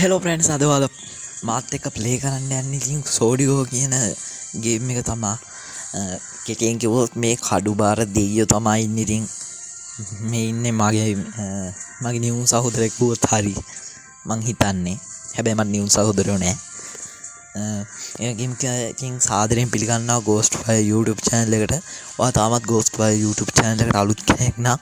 Hello ප්‍රන්ස් අදවාල මාත් එක play කරන්න යන්න ඉතින් සෝඩියෝ කියන ගේම් එක තමා කෙටෙන් කිවොත් මේ කඩු බාර දෙයියෝ තමයි ඉන්න ඉතින් මේ ඉන්න මගේ නිවුන් සහෝදරෙක්වුවත් හරි මං හිතන්නේ හැබැයි මට නිවුන් සහෝදරයෝ නෑ ඒගින් සාදරයෙන් පිළිගන්නා ගෝස්ට් ෆය YouTube චැනල් එකට ඔයා තාමත් ගෝස්ට් ෆය YouTube චැනල් එකට අලුත් කෙනෙක් නම්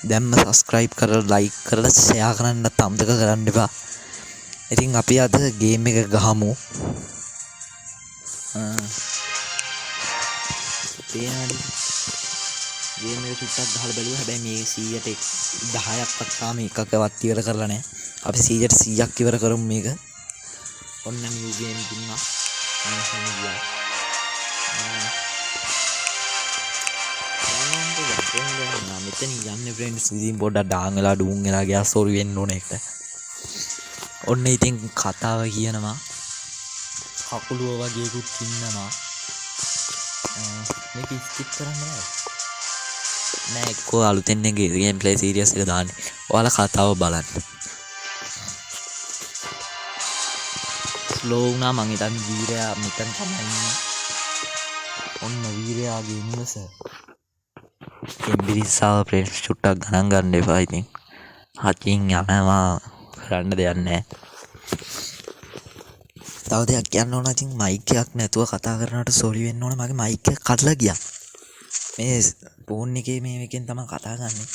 දැම්ම සබස්ක්‍රයිබ් කරලා ලයික් කරලා ෂෙයා කරන්න අමතක කරන්න එපා. ඉතින් අපි අද ගේම් එක ගහමු. පේනවද? ගේම් එක චුට්ටක් ගහලා බලුවා. හැබැයි මේ 100ට 10ක්වත් තාම එකකවත් ඉවර කරලා නැහැ. අපි 100ට 100ක් ඉවර කරමු මේක. ඔන්න නිව් ගේම් දුන්නා. මම ගියා. මෙතන යන්නේ ෆ්‍රෙන්ඩ්ස් ඉතින් පොඩ්ඩක් ඩාන් වෙලා ඩූන් වෙලා ගියා සෝරි වෙන්න ඕන එකට. ඔන්න ඉතින් කතාව කියනවා කකුලුව වගේකුත් ඉන්නවා මේක ස්කිප් කරන්න නෑ එක්කෝ අලුතෙන් ගේම් ප්ලේ සීරියස් එක දාන්නේ ඔයාලා කතාව බලන්න ස්ලෝ වුණා මං හිතන්නේ වීරයා මෙතන තමයි ඉන්නේ ඔන්න වීරයාගේ ඉන්නස එම්බිරිස්සාව ප්‍රේස් චුට්ටක් ගණන් ගන්න එපා ඉතින් හතින් යනවා කරන්න දෙයක් නැහැ. තව දෙයක් කියන්න ඕන ඉතින් මයික් එකක් නැතුව කතා කරනකොට සෝරි වෙන්න ඕන මගේ මයික් එක කඩලා ගියා. මේ ෆෝන් එකේ මේකෙන් තමයි කතා ගන්නෙ.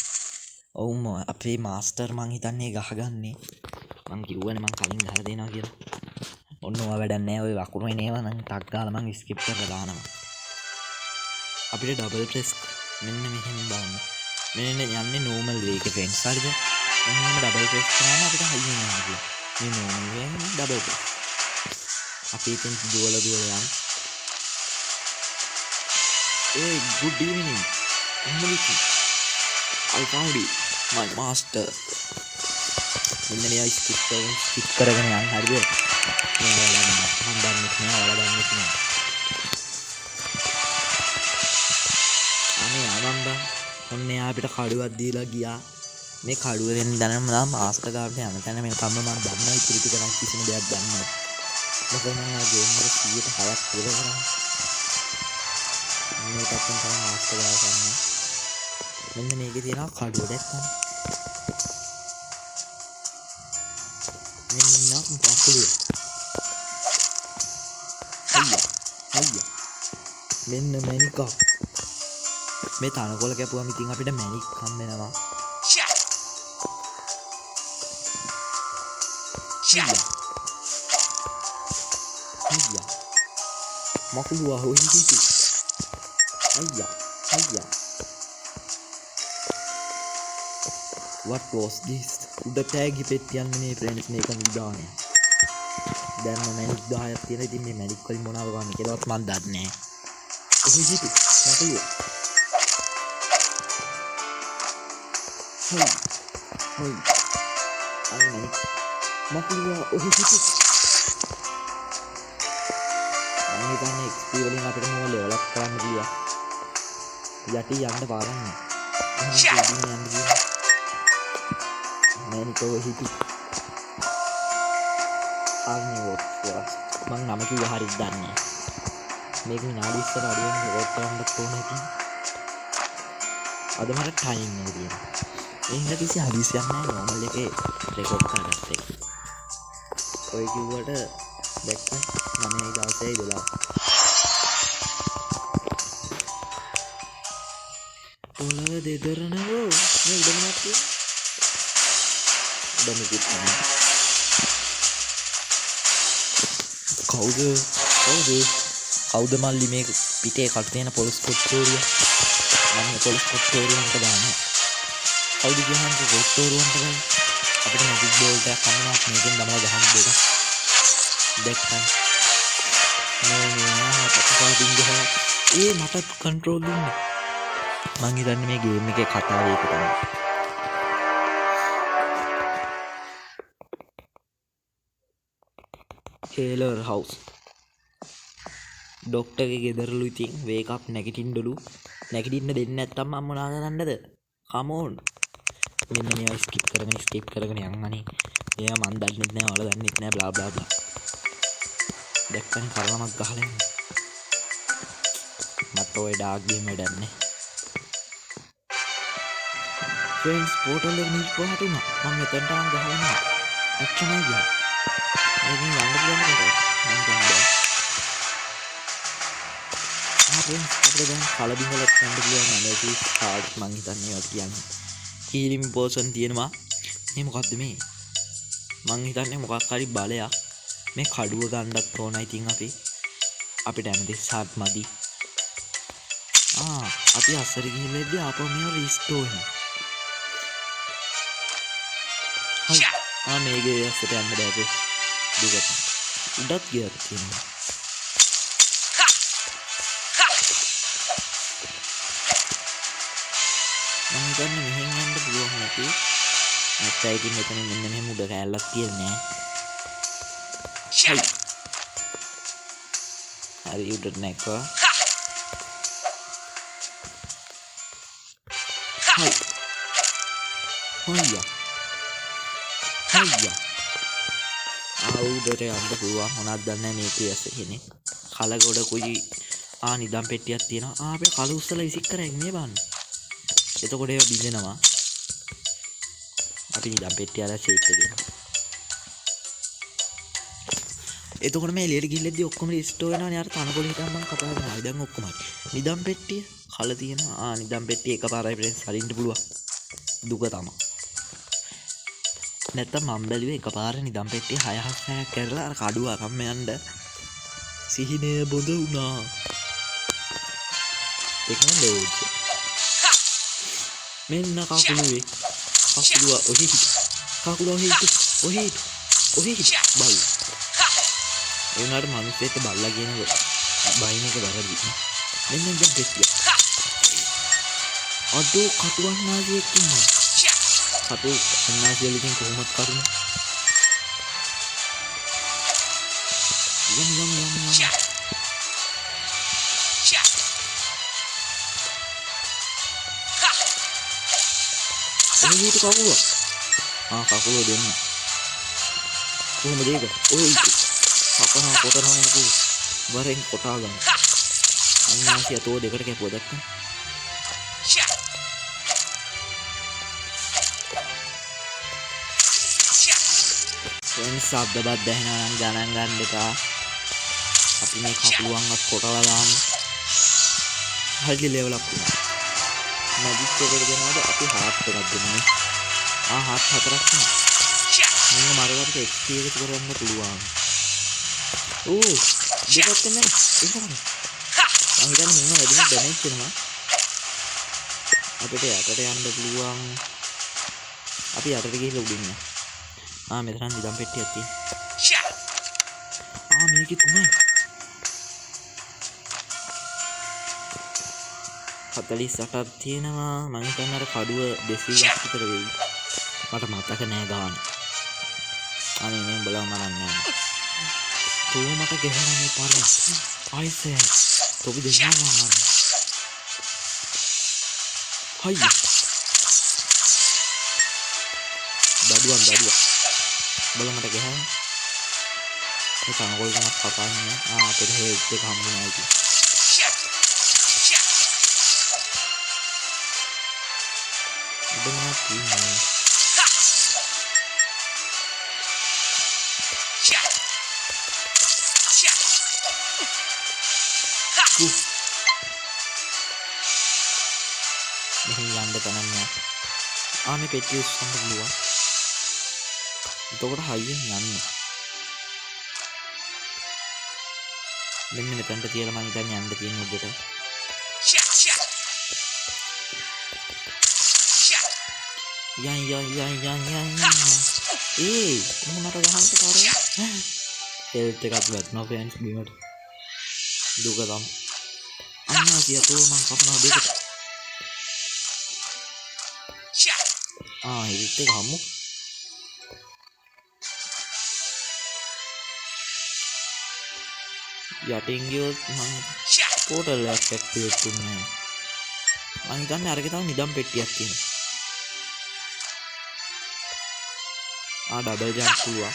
ඔව් අපේ මාස්ටර් මං හිතන්නේ ගහගන්නේ. මං කිව්වනේ මං කලින් ගහලා දෙනවා කියලා. ඔන්න ඔය වැඩක් නැහැ ඔය වකුරු එනේවා නම් ටක් ගාලා මං ස්කිප් කරලා දානවා. අපිට ඩබල් ප්‍රෙස් මෙන්න මෙහෙම බලන්න. මෙන්න යන්නේ නෝමල් වේ එකේ ෆ්‍රෙන්ඩ්ස් හරිද? මෙන්න ඩබල් ප්‍රෙස් කරාම අපිට හයියෙන් යනවා කියලා. මේ නෝමල් වේ ඩබල් ප්‍රෙස්. අපි ඉතින් දුවලා යන්න. Hey, good evening. I found it. My master. මෙන්න මෙයා ස්කිප් කරගෙන යන්න හරිද? මම දන්නේ නැහැ. අනේ ආනන්ද ඔන්න එයා අපිට කඩුවක් දීලා ගියා. මේ කඩුව දෙන්න දැනම නම් මාස්ටර් ගාවට යන තැන මේ කම්ම මම දන්නවා ඉතිරි ටික නම් කිසිම දෙයක් දන්නේ නැහැ. මොකද මම ආ ගේම් එක 100ට 6ක් ඉවර කරා. මේ පැත්තෙන් තමයි මාස්ටර් ගාව ගන්න. මෙන්න මේකේ තියෙනවා කඩුව දැක්කම. මෙන්න නම් පොකුලිය. අයියා. මෙන්න මැනිකක්. මේ තනකොළ කැපුවම ඉතින් අපිට මැනික් හම් වෙනවා. අයියා. මකුලුවා හොයි හිටි. අයියා. What was this? උඩ ටැග් පෙට්ටියන්නේ මේ ෆ්‍රෙන්ඩ්ස් මේක නිදානේ. දැන් මම මැනික් 10ක් තියෙන ඉතින් මේ මැනික් වලින් මොනවද ගන්න කියලාවත් මම දන්නේ නැහැ. හොයි හිටි. මකුලුවා. හොයි. අනේ මකුලුවා ඔහි හිටි. මම හිතන්නේ XP වලින් අපිට මොන ලෙවල් අප් කරන්න ගියා. යටි යන්න පාරන්නේ. මම කොහොම හිටි. මං නම කිව්ව හරියට දන්නේ. මේක විනාඩි ඉස්සර අඩුවෙන් රෙකෝඩ් කරන්න ඕනේ ඉතින්. අද මට ටයිම් එක තියෙනවා. ඒ හින්දා කිසි හදිසියක් නැහැ නෝමල් එකේ රෙකෝඩ් කරගත්තේ. ඔය කිව්වට දැක්ක 9 දවසේ 12. පොළව දෙදරනවෝ මේ උඩ මොනවද කියන්නේ? උඩ මුකුත් නැහැ. කවුද මල්ලි මේ පිටේ කට තියෙන පොලිස් කොට්ටෝරිය? මම පොලිස් කොට්ටෝරියන්ට දාන්නේ. කවුද කියන්නේ කොට්ටෝරියන්ට ගන්නේ? අපිට මැජික් බෝල් එකක් හම්බුණා මේකෙන් තමයි ගහන්න දෙක. දැක්කන්. නෝ පටපාටින් ගහලා ඒ මට කන්ට්‍රෝල් දුන්නේ. මං හිතන්නේ මේ ගේම් එකේ කතාව ඒක තමයි. Taylor house. ඩොක්ටර්ගේ ගෙදරලු ඉතින් වේක් අප් නැගිටින්නලු. නැගිටින්න දෙන්නේ නැත්තම් මම මොනවා කරන්නද? come on. මෙන්න මේවා ස්කිප් කරගෙන යන්නනේ. එයා මන් දන්නෙත් නෑ, ඔයාලා දන්නෙත් නෑ, බ්ලා බ්ලා බ්ලා. දැක්කනේ කරලමක් ගහලා යන්නේ. මට ඔය ඩාර්ක් ගේම් වැඩක් නෑ. ෆ්‍රෙන්ඩ්ස් පෝටල් එක නිල්පුවාට උනා. මම මෙතනට ආන් ගහලා නෑ. ඇත්තමයි ගියා. මේකෙන් යන්න පුළුවන් නේද? මම දන්නේ. ෆ්‍රෙන්ඩ්ස් අපිට දැන් කලබින්වලට යන්න පුළුවන් නේද? ස්ටාර්ට් මං හිතන්නේ ඒවට කියන්නේ. හීලින් පෝෂන් තියෙනවා. මේ මොකද්ද මේ? මං හිතන්නේ මොකක් හරි බලයක්. මේ කඩුව ගන්නත් ඕනයි. ඉතින් අපිට ඇමති ෂාට් මදි. අපි අස්සර ගිහිල්ලා ඉද්දි ආපහු මේව රීස්ටෝර් වෙනවා. හරි. මේකේ අස්සට යන්න බෑ. දුකට. උඩත් ගියක් තියෙනවා. මං හිතන්නේ මෙහෙන් යන්න පුළුවන් නැති. නැත්නම් ඉතින් මෙතන මෙන්න මෙහෙම උඩ කැලලක් තියෙන්නේ නෑ. හරි උඩට නැක්කා. හයි. හොයියා. උඩට යන්න පුළුවන්. මොනවද දන්නේ මේකේ ඇස කෙනෙක්. කලගොඩකුයි නිදම් පෙට්ටියක් තියෙනවා. අපේ කල උස්සලා ඉසික් කරගෙන නේ බලන්න. එතකොට ඒව බිඳෙනවා. අපි නිදම් පෙට්ටිය අර ෂේප් එකේ. එතකොට මේ එළියට ගිහිල්ලාදී ඔක්කොම රිස්ටෝර් වෙනවානේ. අර තනකොළ හිටන් මම කතා කරනවා. දැන් ඔක්කොම නිදම් පෙට්ටිය කල තියෙනවා. නිදම් පෙට්ටිය එකපාරයි ෆ්‍රෙන්ඩ්ස් හරින්න පුළුවන්. දුක තමයි. නැත්තම් මම බැලුවේ එකපාර නිදම් පෙට්ටිය 6-6ක් කරලා අර කඩුව අරන් යන්න සිහිනය බොඳ වුණා. ඒකම ලෝඩ්. මෙන්න කකුලුවේ. කකුලුව ඔහි හිට. කකුල ඔහි හිට. ඔහි හිට. බල්. ඒ උනාට මිනිස්සෙක්ට බල්ලා කියන බයින් එක වැරදි. මෙන්න නිදම් පෙට්ටිය. අදෝ කටුවන්නාදියෙක් ඉන්නවා. කටු අන්නාසියලින් කොහොමද කරුණ? යම්. එළියට කකුල. කකුල දෙන්න. කොහොමද ඒක? ඔය කොටනවා යකෝ. වරෙන් කොටා ගන්න. අන්නාසිය තෝ දෙකට කැපුවා දැක්කම. ශබ්ද බද්ද ඇහෙනවා නම් ගණන් ගන්න එපා. අපි මේ කකුලුවන්වත් කොටලා දාමු. හරි ලෙවල් අප් වුණා. මැජික් එකට දෙනවාද අපි හාට් එකක් දෙන්නේ. හාට් 4ක් තියෙනවා. මෙන්න මරකට XP එකතු කරන්න පුළුවන්. දෙපැත්තෙන් නේද? ඒක තමයි. මම හිතන්නේ මෙන්න වැඩිම ඩැමේජ් වෙනවා. අපිට යටට යන්න පුළුවන්. අපි යටට ගිහිල්ලා උඩින් යන්න. මෙතන නිදම් පෙට්ටියක් තියෙනවා. මේකේ 3යි. 48ක් තියෙනවා. මම හිතන්නේ අර කඩුව 200ක් විතර වෙයි. මට මතක නෑ ගාන. අනේ මේ බලව මරන්නේ නෑ. තෝ මට ගහන මේ පාර. ආයිසේ. තොපි දෙන්නා මරන්න. හයි. දඩුවන්. බල මට ගහන. ඒ තනකොළ කනක් කපාන්නේ. අපිට හේත් එක හම්බුනා ඉතින්. දෙන්නා තියෙනවා. මෙහෙන් යන්න තනක් නෑ. මේ පෙට්ටිය උස්සන්න පුළුවන්. එතකොට හයියෙන් යන්න. මෙන්න මෙතනට තියලා මම හිතන්නේ යන්න තියෙන උඩට. යන්. මොනකට ගහන්න පාරේ? හෙල්ත් එකක් වැටෙනවා ෆ්‍රෙන්ඩ්ස් බීමට. දුක තමයි. අන්නාසිය තෝ මං කපනවා දෙකට. හිරිත් එක හමු. යටින් ගියොත් මං පෝටල් එකක් ඇක්ටිවේට් වුණේ නැහැ. මං හිතන්නේ අරගෙන තව නිදම් පෙට්ටියක් තියෙනවා. ඩබල් ජම්ප් පුළුවන්.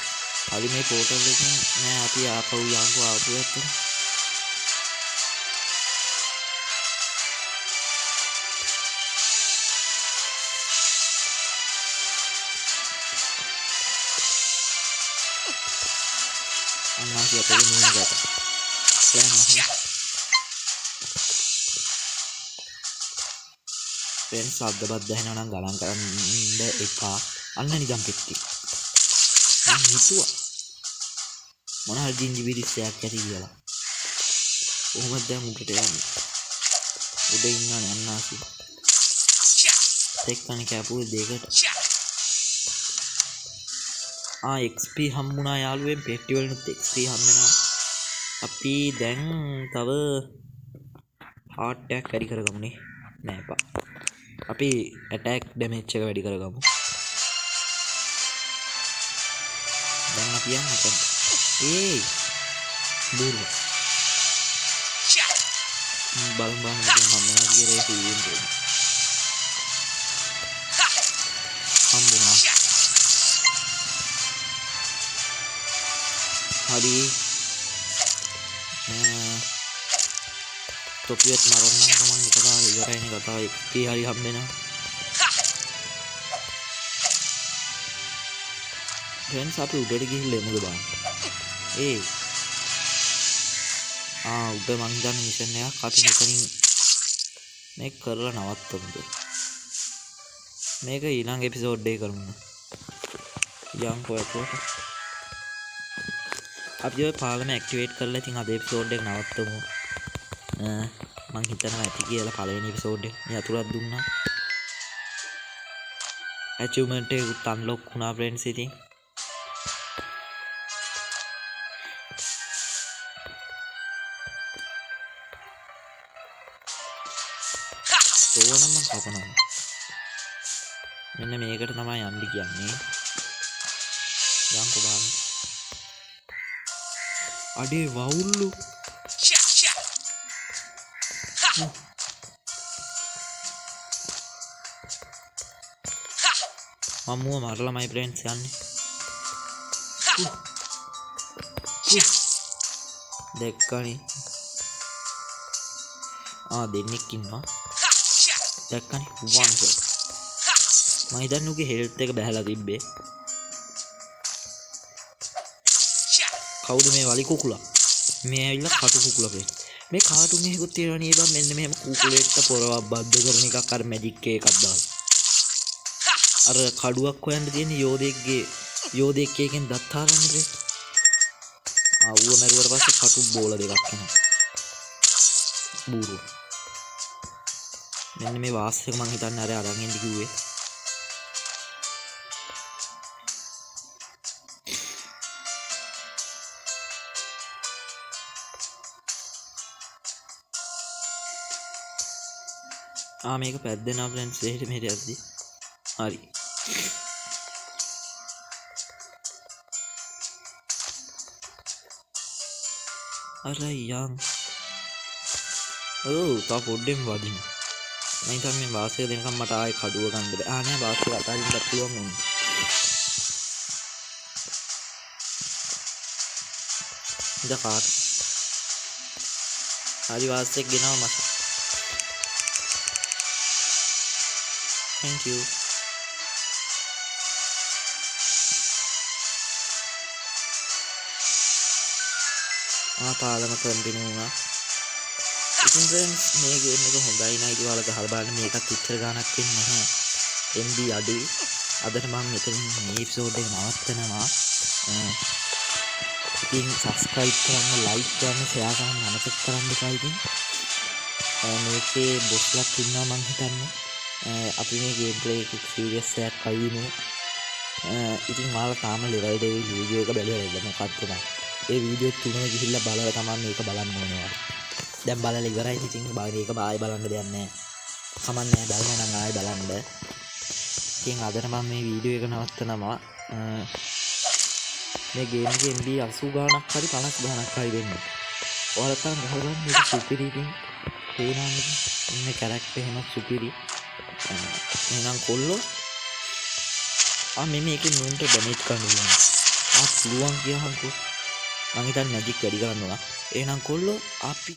හරි මේ පෝටල් එකෙන් නෑ අපි ආපහු යන්කෝ ආපහු ඇත්තට. අන්නාසි අපේ මූණ ගත. ෆ්‍රෙන්ඩ්ස් අද්ද බද්ද ඇහෙනවා නම් ගලන් කරන්න එපා. අන්න නිකන් පෙට්ටි. මම හිතුවා මොන හරි ජින්ජිබිරිස්සයක් ඇති කියලා. කොහොමද දැන් උඩට යන්නේ? උඩ ඉන්නවනේ අන්නාසි. එක්කනේ කැපුවේ දෙකට. XP හම්බුණා යාළුවෙන් පෙට්ටි වලිනුත් XP හම්බෙනවා. අපි දැන් තව heart attack වැඩි කරගමුනේ. නෑ එපා. අපි attack damage එක වැඩි කරගමු. දැන් අපි යන්න අපෙන්. බූරු. බලමු මම මොනවා කියලා ඒක ඉන්නේ. හම්බුණා. හරි. තොපියත් මරන්නම් ගමන් එකපාර ඉවරයිනේ කතාව. XP හරි හම්බෙනවා. ෆ්‍රෙන්ඩ්ස් අපි උඩට ගිහිල්ලා එමුද බලන්න. උඩ මං හිතන්නේ මිෂන් එකක් අපි මෙතනින් මේක කරලා නවත්තමුද. මේක ඊළඟ එපිසෝඩ් එකේ කරමු. යන්කෝ එතකොට. අපි ඔය පාලම ඇක්ටිවේට් කරලා ඉතින් අද එපිසෝඩ් එක නවත්තමු. මං හිතනවා ඇති කියලා පළවෙනි එපිසෝඩ් එක යතුරක් දුන්නා. achievement එකත් අන්ලොක් වුණා ෆ්‍රෙන්ඩ්ස් ඉතින්. තෝරනම කපනවා. මෙන්න මේකට තමයි යන්න කියන්නේ. යන්කෝ බලන්න. අඩේ වවුල්ලු. මම්මුව මරලාමයි ෆ්‍රෙන්ඩ්ස් යන්නේ. දැක්කනේ. දෙන්නෙක් ඉන්නවා. දැක්කනේ one shot. මම හිතන්නේ උගේ හෙල්ත් එක බහැලා තිබ්බේ. කවුද මේ වලි කුකුලා? මේ ඇවිල්ලා කටු කුකුලා ෆ්‍රෙන්ඩ්. මේ කාටුන් එකකුත් තියෙනවා නේ බං. මෙන්න මෙහෙම කුකුලෙක්ට පොරවක් බද්ද කරන එකක් අර මැජික් එකක් දාලා. අර කඩුවක් හොයන්න තියෙන යෝධෙක් එකෙන් දත් හරන්න ෆ්‍රෙන්ඩ්. ඌව මැරුවට පස්සේ කටු බෝල දෙකක් එනවා. බූරු. මෙන්න මේ වාස් එක මං හිතන්නේ අර අරන් එන්න කිව්වේ. මේක පැද්දෙනවා ෆ්‍රෙන්ඩ්ස්. එහෙට මෙහෙට යද්දි. හරි. අර යන්. තා පොඩ්ඩෙන් වදින්න. මම හිතන්නේ මේ වාස් එක දෙනකම් මට ආයේ කඩුව ගන්න බෑ. නෑ වාස් එක අතාරින්න පුළුවන් වුණා. ඉත කාට. හරි වාස් එක ගෙනාව මට. Thank you. පාලම කන්ටිනියු වුණා. ඉතින් ෆ්‍රෙන්ඩ්ස් මේ ගේම් එක හොඳයි නයි කියලා ගහලා බලන්න. මේකත් ඉච්චර ගානක් වෙන්නේ නැහැ. MB අඩුයි. අදට මම මෙතනින් මේ එපිසෝඩ් එක නවත්තනවා. ඉතින් subscribe කරන්න, like කරන්න, share කරන්න අමතක කරන්න එපා ඉතින්. මේකේ බොස්ලක් ඉන්නවා මං හිතන්නේ. අපි මේ ගේම් ප්ලේ එක සීරියස් එකක් අයිනු. ඉතින් මාලා තාම ලෙවල් දෙවි වීඩියෝ එක බැලුවා නේද මොකක්ද තමයි. ඒ වීඩියෝ තුනම ගිහිල්ලා බලලා තමයි මේක බලන්න ඕනේ. දැන් බලලා ඉවරයි. ඉතින් මේක ආයෙ බලන්න දෙයක් නැහැ. කමන්නේ බලන්න නම් ආයෙ බලන්න. ඉතින් අදට මම මේ වීඩියෝ එක නවත්තනවා. මේ ගේම් එකේ MB 80 ගාණක් හරි 50 ගාණක් හරි වෙන්නේ. ඔයාලා තාම ගහගන්න මේක සුපිරි ඉතින්. තේරෙනවද? ඉන්නේ කැරක්ටර් එහෙම සුපිරි. එහෙනම් කොල්ලෝ මේකෙන් නුන්ට ඩැමේජ් කරන්න පුළුවන්. පුළුවන් කියහන්කෝ. මං හිතන්නේ මැජික් වැඩි කරන්න ඕන. එහෙනම් කොල්ලෝ අපි